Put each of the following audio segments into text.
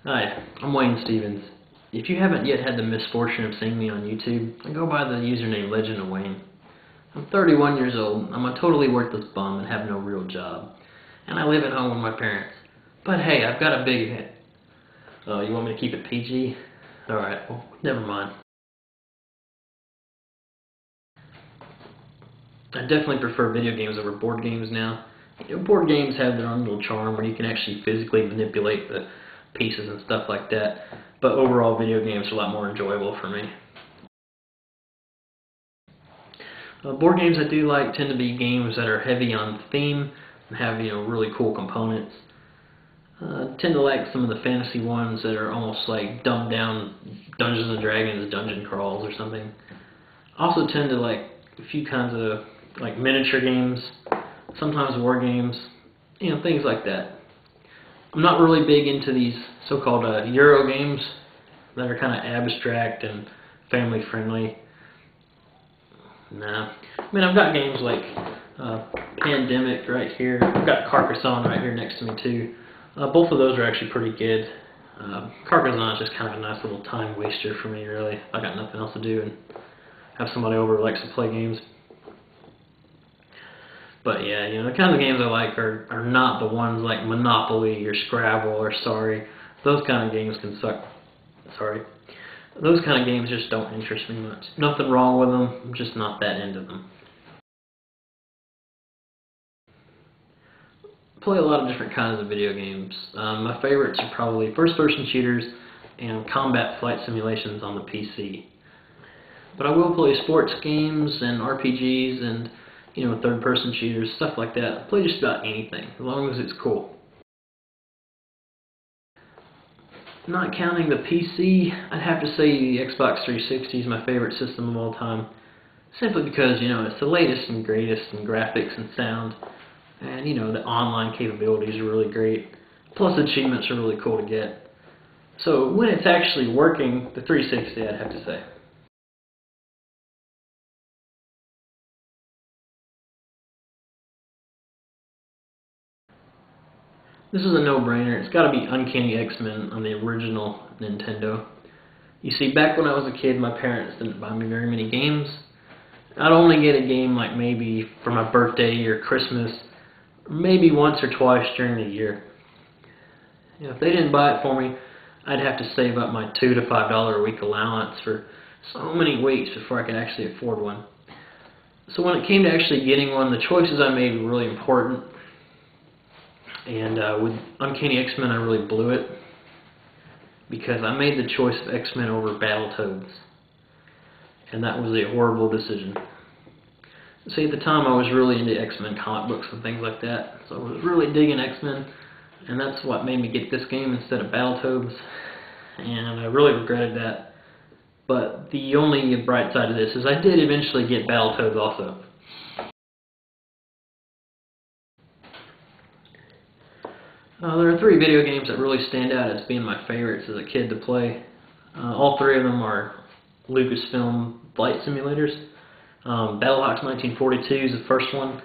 Hi, I'm Wayne Stevens. If you haven't yet had the misfortune of seeing me on YouTube, I go by the username Legend of Wayne. I'm 31 years old, I'm a totally worthless bum and have no real job. And I live at home with my parents. But hey, I've got a big hit. Oh, you want me to keep it PG? Alright, well, never mind. I definitely prefer video games over board games now. Board games have their own little charm where you can actually physically manipulate the pieces and stuff like that, but overall video games are a lot more enjoyable for me. Board games I do like tend to be games that are heavy on theme and have really cool components. I tend to like some of the fantasy ones that are almost like dumbed down Dungeons and Dragons dungeon crawls or something. I also tend to like a few kinds of like miniature games, sometimes war games, things like that. I'm not really big into these so-called Euro games that are kind of abstract and family friendly. Nah. I mean, I've got games like Pandemic right here. I've got Carcassonne right here next to me too. Both of those are actually pretty good. Carcassonne is just kind of a nice little time waster for me, really. I got nothing else to do and have somebody over who likes to play games. But yeah, the kinds of games I like are not the ones like Monopoly or Scrabble or Sorry. Those kind of games can suck. Sorry. Those kind of games just don't interest me much. Nothing wrong with them, I'm just not that into them. Play a lot of different kinds of video games. My favorites are probably first-person shooters and combat flight simulations on the PC. But I will play sports games and RPGs and third-person shooters, stuff like that. I play just about anything, as long as it's cool. Not counting the PC, I'd have to say the Xbox 360 is my favorite system of all time. Simply because, it's the latest and greatest in graphics and sound. And, the online capabilities are really great. Plus, achievements are really cool to get. So, when it's actually working, the 360, I'd have to say. This is a no-brainer. It's got to be Uncanny X-Men on the original Nintendo. You see, back when I was a kid, my parents didn't buy me very many games. I'd only get a game like maybe for my birthday or Christmas, maybe once or twice during the year. If they didn't buy it for me, I'd have to save up my $2 to $5 a week allowance for so many weeks before I could actually afford one. So when it came to actually getting one, the choices I made were really important. And with Uncanny X-Men, I really blew it because I made the choice of X-Men over Battletoads. And that was a horrible decision. See, at the time I was really into X-Men comic books and things like that, so I was really digging X-Men, and that's what made me get this game instead of Battletoads, and I really regretted that. But the only bright side of this is I did eventually get Battletoads also. There are 3 video games that really stand out as being my favorites as a kid to play. All 3 of them are Lucasfilm flight simulators. Battlehawks 1942 is the first one.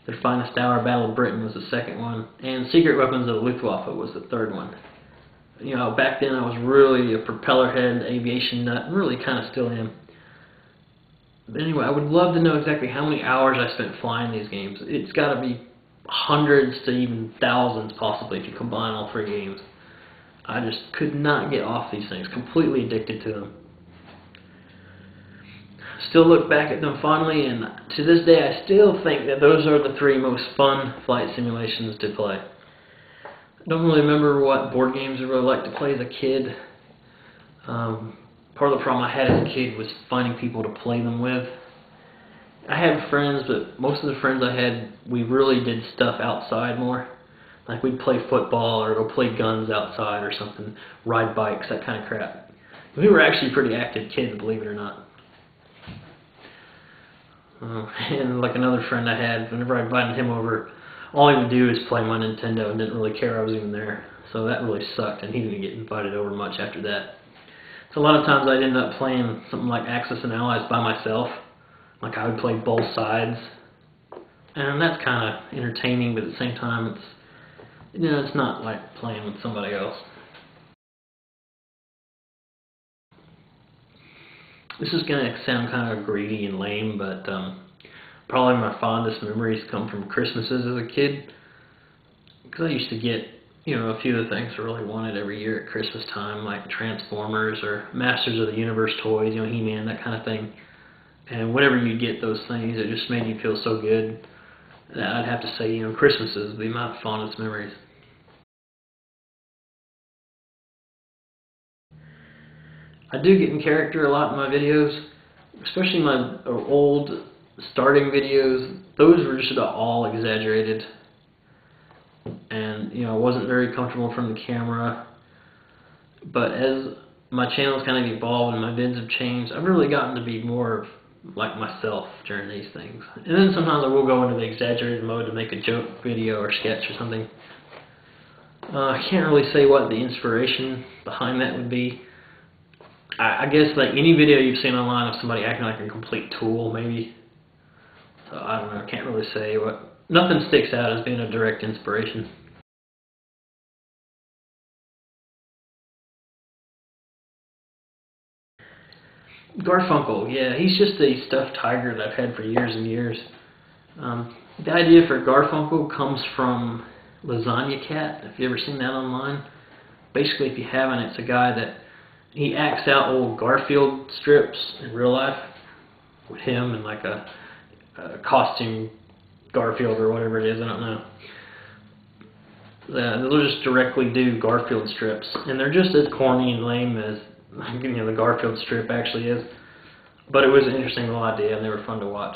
Their Finest Hour Battle of Britain was the second one. And Secret Weapons of the Luftwaffe was the third one. Back then I was really a propeller head, aviation nut, and really kind of still am. But anyway, I would love to know exactly how many hours I spent flying these games. It's got to be hundreds to even thousands possibly if you combine all 3 games. I just could not get off these things, completely addicted to them. Still look back at them fondly, and to this day I still think that those are the 3 most fun flight simulations to play. I don't really remember what board games I really liked to play as a kid. Part of the problem I had as a kid was finding people to play them with. I had friends, but most of the friends I had, we really did stuff outside more. Like we'd play football or go play guns outside or something, ride bikes, that kind of crap. We were actually pretty active kids, believe it or not. And like another friend I had, whenever I invited him over, all he would do is play my Nintendo and didn't really care I was even there. So that really sucked, and he didn't get invited over much after that. So a lot of times I'd end up playing something like Axis and Allies by myself. Like I would play both sides. And that's kind of entertaining, but at the same time it's not like playing with somebody else. This is going to sound kind of greedy and lame, but probably my fondest memories come from Christmases as a kid. Because I used to get, a few of the things I really wanted every year at Christmas time, like Transformers or Masters of the Universe toys, He-Man, that kind of thing. And whenever you get those things, it just made you feel so good that I'd have to say, Christmases would be my fondest memories. I do get in character a lot in my videos, especially my old starting videos. Those were just about all exaggerated. And, I wasn't very comfortable from the camera. But as my channel's kind of evolved and my vids have changed, I've really gotten to be more like myself during these things. And then sometimes I will go into the exaggerated mode to make a joke video or sketch or something. I can't really say what the inspiration behind that would be. I guess like any video you've seen online of somebody acting like a complete tool, maybe. So I don't know, I can't really say what. Nothing sticks out as being a direct inspiration. Garfunkel, yeah, he's just a stuffed tiger that I've had for years and years. The idea for Garfunkel comes from Lasagna Cat, if you've ever seen that online. Basically, if you haven't, it's a guy that he acts out old Garfield strips in real life with him and like a costume Garfield or whatever it is, I don't know. They'll just directly do Garfield strips, and they're just as corny and lame as the Garfield strip actually is. But it was an interesting little idea, and they were fun to watch.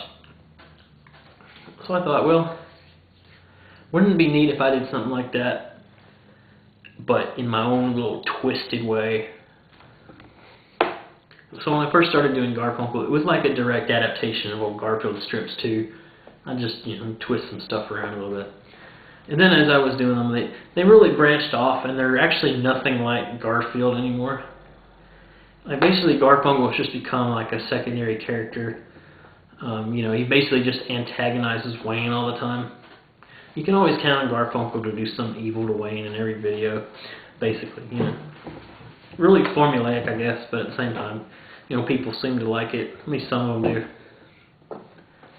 So I thought, well, wouldn't it be neat if I did something like that, but in my own little twisted way? So when I first started doing Garfunkel, it was like a direct adaptation of old Garfield strips too. I just, twist some stuff around a little bit. And then as I was doing them, they really branched off, and they're actually nothing like Garfield anymore. Like basically Garfunkel has just become like a secondary character. He basically just antagonizes Wayne all the time. You can always count on Garfunkel to do something evil to Wayne in every video, basically, Really formulaic, I guess, but at the same time, people seem to like it. At least some of them do.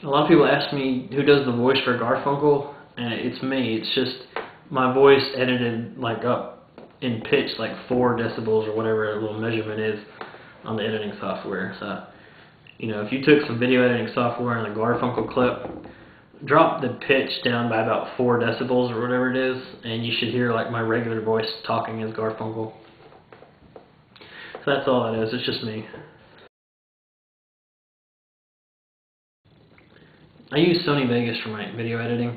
A lot of people ask me who does the voice for Garfunkel, and it's me. It's just my voice edited like up in pitch, like 4 decibels or whatever a little measurement is on the editing software. So, if you took some video editing software and a Garfunkel clip, drop the pitch down by about 4 decibels or whatever it is, and you should hear like my regular voice talking as Garfunkel. So that's all it is. It's just me. I use Sony Vegas for my video editing.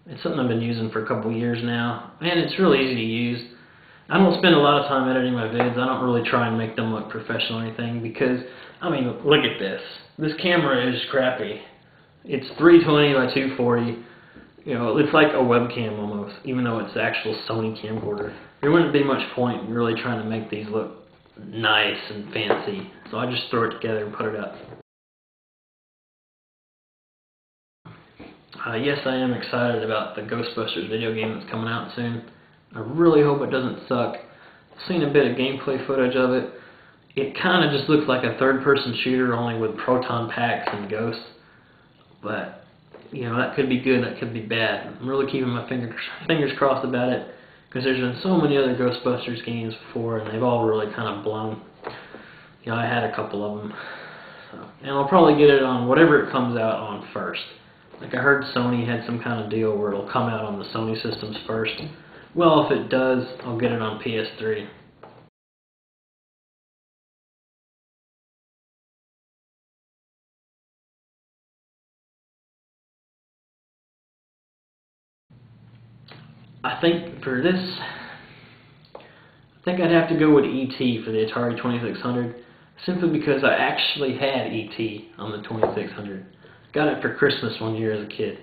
It's something I've been using for a couple years now, and it's really easy to use. I don't spend a lot of time editing my vids. I don't really try and make them look professional or anything because, look at this. This camera is crappy. It's 320 by 240. It's like a webcam almost, even though it's the actual Sony camcorder. There wouldn't be much point in really trying to make these look nice and fancy. So I just throw it together and put it up. Yes, I am excited about the Ghostbusters video game that's coming out soon. I really hope it doesn't suck. I've seen a bit of gameplay footage of it. It kind of just looks like a third-person shooter, only with proton packs and ghosts. But, that could be good, that could be bad. I'm really keeping my fingers crossed about it, because there's been so many other Ghostbusters games before, and they've all really kind of blown. I had a couple of them. So, and I'll probably get it on whatever it comes out on first. Like I heard Sony had some kind of deal where it'll come out on the Sony systems first. Well, if it does, I'll get it on PS3. I think for this, I think I'd have to go with E.T. for the Atari 2600, simply because I actually had E.T. on the 2600. Got it for Christmas one year as a kid.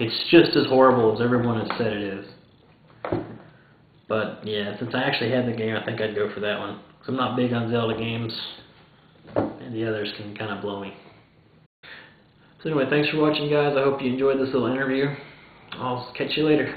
It's just as horrible as everyone has said it is. But yeah, since I actually had the game, I think I'd go for that one. Because I'm not big on Zelda games, and the others can kind of blow me. So anyway, thanks for watching, guys. I hope you enjoyed this little interview. I'll catch you later.